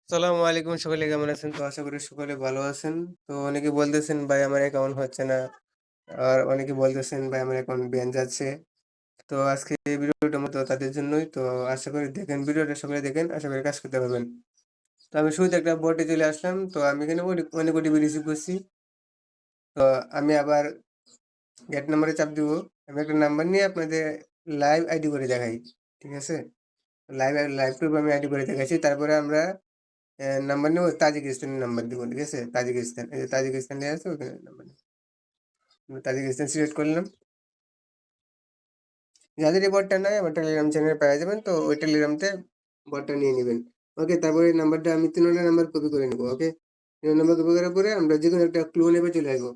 আসসালামু আলাইকুম, সকলে কেমন আছেন? তো আশা করি সকলে ভালো আছেন। তো অনেকে বলতেছেন ভাই আমার অ্যাকাউন্ট হচ্ছে না। আর অনেকে বলতেছেন ভাই আমার অ্যাকাউন্ট ব্যান যাচ্ছে। তো আজকে এই ভিডিওটা মূলত তাদের জন্যই। তো আশা করি দেখেন, ভিডিওটা সকলে দেখেন, আশা করি কাজ করতে পারবেন। তো আমি শুরুতে একটা বটে চলে আসলাম। তো আমি এখানে অনেক ওটিপি রিসিভ করছি। তো আমি আবার গেট নাম্বারে চাপ দিব। আমি একটা নাম্বার নিয়ে আপনাদের লাইভ আইডি করে দেখাই। ঠিক আছে? লাইভ লাইভ প্রুফ আমি আইডি করে দেখাচ্ছি। তারপরে আমরা নাম্বার নেব, তাজিকিস্তানের নাম্বার দিব। ঠিক আছে? তাজিকিস্তান, এই যে তাজিকিস্তান লেখা আছে ওখানে নাম্বার নেব। আমি তাজিকিস্তান সিলেক্ট করলাম। যাদের এই বটটা নাই আমার টেলিগ্রাম চ্যানেলে পেয়ে যাবেন, তো ওই টেলিগ্রামতে বটটা নিয়ে নেবেন। ওকে, তারপরে এই নাম্বারটা আমি 3টা নাম্বার কপি করে নেব। ওকে, 3 নাম্বার কপি করার পরে আমরা যেকোনো একটা ক্লোন অ্যাপে চলে আসবো।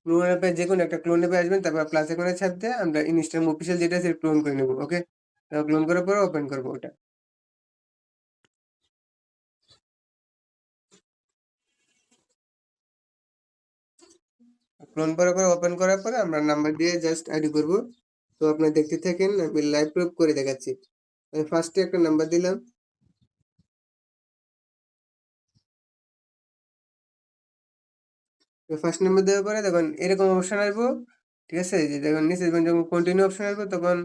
ক্লোন অ্যাপে যেকোনো একটা ক্লোন অ্যাপে আসবেন, তারপর প্লাস আইকনে চাপ দিয়ে আমরা ইনস্টাগ্রাম অফিসিয়াল যেটা আছে ক্লোন করে নেব। ওকে, তো ক্লোন করার পরে ওপেন করবো ওটা। ক্লোন করার পরে ওপেন করার পরে আমরা নাম্বার দিয়ে জাস্ট আইডি করব। তো আপনারা দেখতে থাকেন, আমি লাইভ প্রুফ করে দেখাচ্ছি। আমি ফার্স্টে একটা নাম্বার দিলাম। ফার্স্ট নাম্বার দেওয়ার পরে দেখুন এরকম অপশন আসবো। ঠিক আছে? যে দেখুন নিচে দেখবেন যখন কন্টিনিউ অপশন আসবে তখন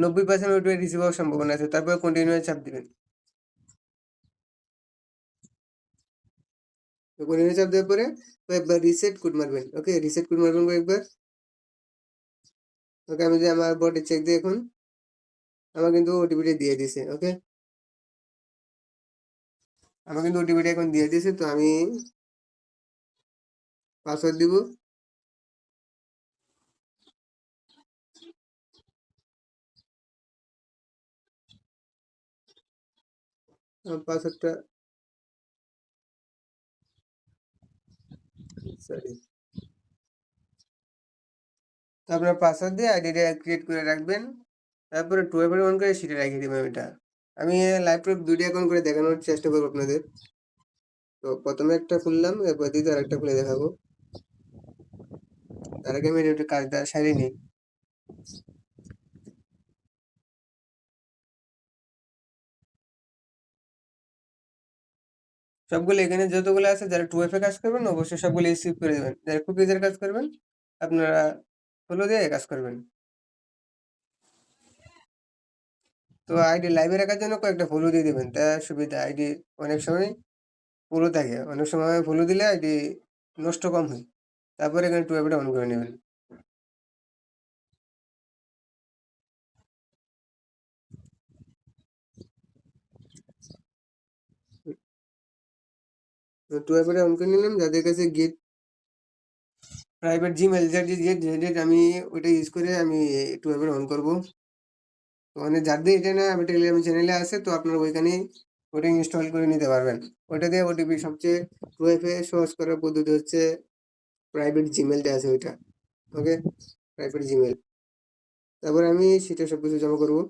90% ওটা রিসিভ হওয়ার সম্ভাবনা আছে। তারপরে কন্টিনিউ চাপ দিবেন। তো কন্টিনিউ চাপ দেওয়ার পরে কয়েকবার রিসেট কোড মারবেন। ওকে, রিসেট কোড মারবেন কয়েকবার। ওকে, আমি যে আমার বটে চেক দিই এখন, আমার কিন্তু ওটিপিটা দিয়ে দিছে। ওকে, আমার কিন্তু ওটিপিটা এখন দিয়ে দিয়েছে। তো আমি পাসওয়ার্ড দিব। পাসওয়ার্ডটা, সরি, তো আপনার পাসওয়ার্ড দিয়ে আইডিটা ক্রিয়েট করে রাখবেন। তারপরে 12 অন করে সেটা রেখে দিবেন ওইটা। আমি লাইভ প্রুফ 2টা অ্যাকাউন্ট করে দেখানোর চেষ্টা করবো আপনাদের। তো প্রথমে একটা খুললাম, এরপর দ্বিতীয় আরেকটা খুলে দেখাবো। তার আগে আমি একটু কাজটা সারিয়ে নিই। সবগুলো এখানে যতগুলো আছে, যারা 2FA কাজ করবেন অবশ্যই সবগুলো স্কিপ করে দেবেন। যারা কুকিজের কাজ করবেন আপনারা ফলো দিয়ে কাজ করবেন। তো আইডি লাইভে রাখার জন্য কয়েকটা ফলো দিয়ে দেবেন, তা সুবিধা। আইডি অনেক সময় ফলো থাকে, অনেক সময় ফলো দিলে আইডি নষ্ট কম হয়। তারপরে এখানে 2FA অন করে নেবেন। তো 2FA অন করে নিলাম। যাদের কাছে গেট প্রাইভেট জিমেল যেটা আমি ওইটা ইউজ করে আমি 2FA অন করবো। তো মানে যাদের এটা না আমি টেলিগ্রাম চ্যানেলে আছে, তো আপনারা ওইখানেই ওটা ইনস্টল করে নিতে পারবেন। ওইটা দিয়ে ওটিপি সবচেয়ে 2FA সহজ করার পদ্ধতি হচ্ছে প্রাইভেট জিমেলটা আছে ওইটা। ওকে, প্রাইভেট জিমেল। তারপরে আমি সেটা সবকিছু জমা করবো।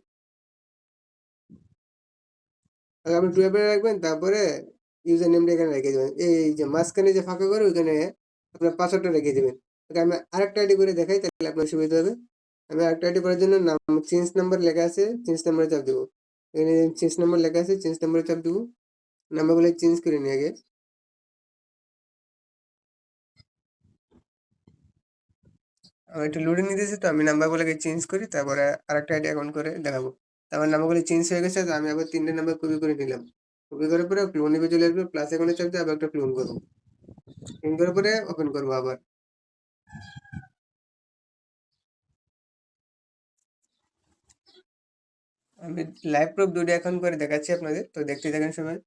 আর আপনি 2FA রাখবেন, তারপরে ইউজার নেমটা এখানে রেখে দেবেন। এই যে মাঝখানে যে ফাঁকা করে ওইখানে আপনার পাসওয়ার্ডটা রেখে দেবেন। ওকে, আমি আরেকটা আইডি করে দেখাই, তাহলে আপনার সুবিধা হবে। আমি আরেকটা আইডি করার জন্য নাম চেঞ্জ নাম্বার লেখা আছে, চেঞ্জ নাম্বারে চাপ দেবো। এখানে চেঞ্জ নাম্বার লেখা আছে, চেঞ্জ নাম্বারে চাপ দেবো। নাম্বারগুলো চেঞ্জ করে নিই আগে। আমার একটু লোডিং নিতেছে, তো আমি নাম্বারগুলোকে চেঞ্জ করি, তারপরে আরেকটা আইডি অ্যাকাউন্ট করে দেখাবো। তারপর নাম্বারগুলো চেঞ্জ হয়ে গেছে, তো আমি আবার 3টে নাম্বার কপি করে নিলাম। কপি করার পরে ক্লোনে চলে আসবে, প্লাস এখানে চাপ দিয়ে আবার একটা ক্লোন করবো। ক্লোন করার পরে ওপেন করবো আবার। আমি লাইভ প্রুফ 2টা অ্যাকাউন্ট করে দেখাচ্ছি আপনাদের, তো দেখতে থাকেন সবাই।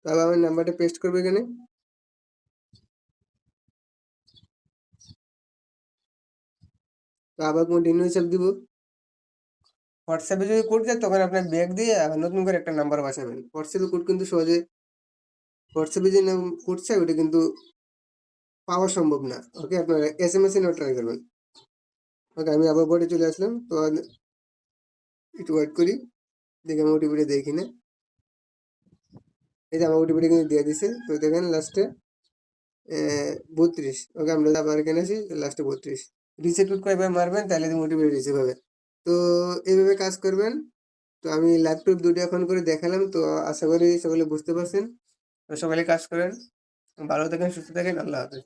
তো আবার আমি নাম্বারটা পেস্ট করবো এখানে। তো আবার কন্টিনিউ চাপ দিব। হোয়াটসঅ্যাপে যদি কোড যায় তখন আপনার ব্যাগ দিয়ে আবার নতুন করে একটা নাম্বার বসাবেন। হোয়াটসঅ্যাপে কোড কিন্তু সহজে, হোয়াটসঅ্যাপে যে কোড চাই ওটা কিন্তু পাওয়া সম্ভব না। ওকে, আপনারা SMS এ নোট ট্রাই করবেন। ওকে, আমি আবার বোর্ডে চলে আসলাম। তো একটু ওয়েট করি, দেখি আমি ওটিপিটা দেখি না। এই যে আমার ওটিপিটা কিন্তু দিয়ে দিছে। তো দেখেন লাস্টে 32। ওকে, আমরা আবার এখানে আছি, লাস্টে 32। রিসেট কোড কয়েকবার মারবেন তাহলে মোটিভেট রিসিভ হবে। তো এইভাবে কাজ করবেন। তো আমি ল্যাপটপ ২ টা অন করে দেখালাম। তো আশা করি সকলে বুঝতে পারছেন। তো সকলে কাজ করেন। ভালো থাকেন, সুস্থ থাকেন। আল্লাহ হাফেজ।